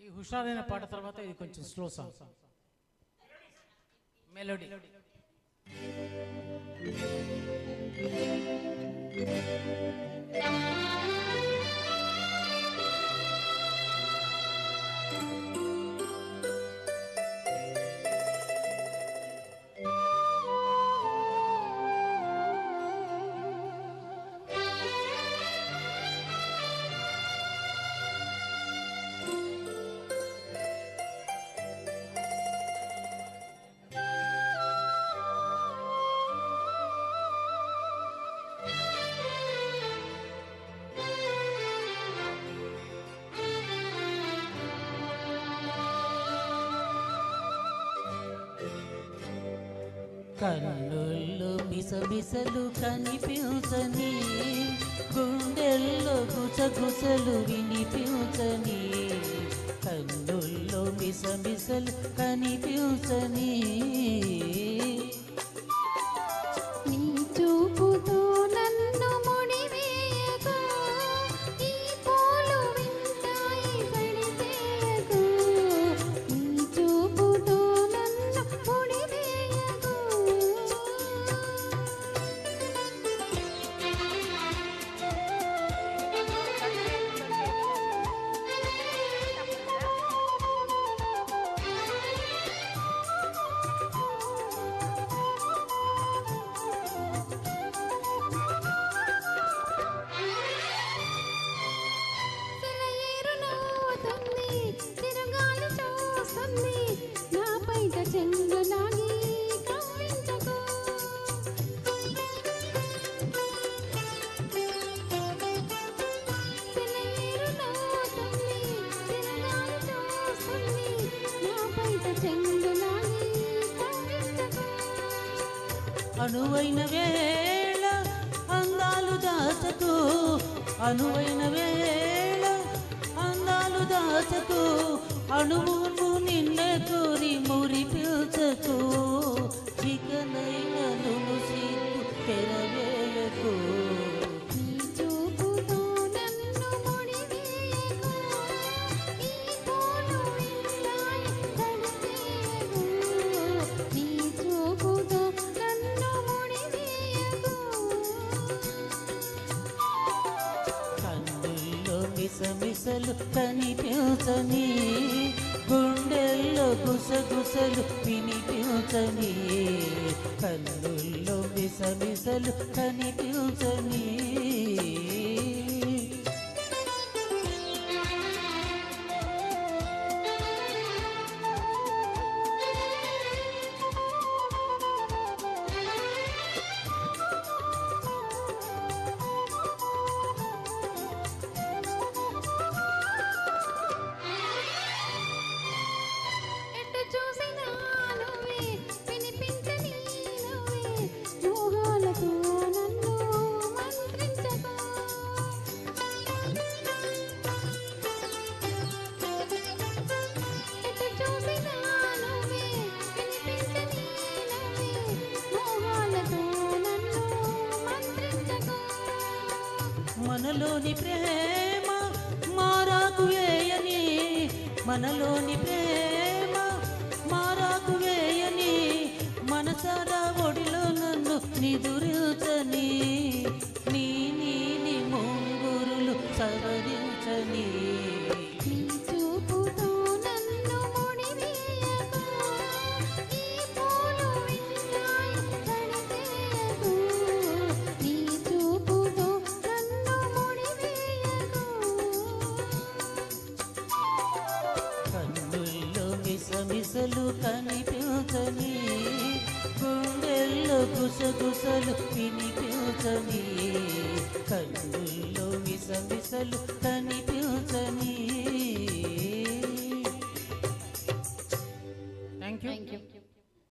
ఈ హుషారైన పాట తర్వాత ఇది కొంచెం స్లో సాంగ్ మెలోడీ. కన్నుల్లో మిసమిసలు కనిపించని, గుండెల్లో గుసగుసలు వినిపించని, కన్నుల్లో మిసమిసలు కనిపించని, నీ చూపుతో నన్ను ముడివేయకు, ఈ పూలు వింటాయి పడితేయకు, నీ చూపుతో నన్ను ముడివేయకు. సెలయేరు నవ్వుతుంది, తిరగాలి చూస్తుంది, నా పైట చెంగులాగి కవ్వించకు. సెలయేరు నవ్వుతుంది, తిరగాలి చూస్తుంది, నా పైట చెంగులాగి కవ్వించకు. అనువైన వేళ అందాలు దాచకు, అనువైన వేళ అందాలు దాచకు, అణువును నిన్నే కోరి మురిపించకు, చికనైన నును సిగ్గు తెరవేయకు. నీ చూపుతో నన్ను ముడివేయకు, ఈ పూలు వింటాయి తడిపేయకు, నీ చూపుతో నన్ను ముడివేయకు. కన్నుల్లో మిసమిసలు కనిపించని, గుండెల్లో గుసగుసలు వినిపించని, కన్నుల్లో మిసమిసలు కనిపించని. ఎటు చూసినా నువ్వే, వినిపించని నువ్వే, మోహాలతో నన్ను మంత్రించకు. ఎటు చూసినా నువ్వే, వినిపించని నువ్వే, మోహాలతో నన్ను మంత్రించకు. మనలోని ప్రేమ మారాకు వేయని, మనలోని ప్రేమ మారాకు వేయని, మనసారా ఒడిలో నన్ను నిదురించని, నీ నీలి ముంగురులు సవరించని. నీ చూపుతో నన్ను ముడివేయకు, ఈ పూలు వింటాయి తడిపేయకు, నీ చూపుతో నన్ను ముడివేయకు. కన్నుల్లో మిసమిసలు కనిపించని, గుండెల్లో గుసగుసలు వినిపించని, కన్నుల్లో మిసమిసలు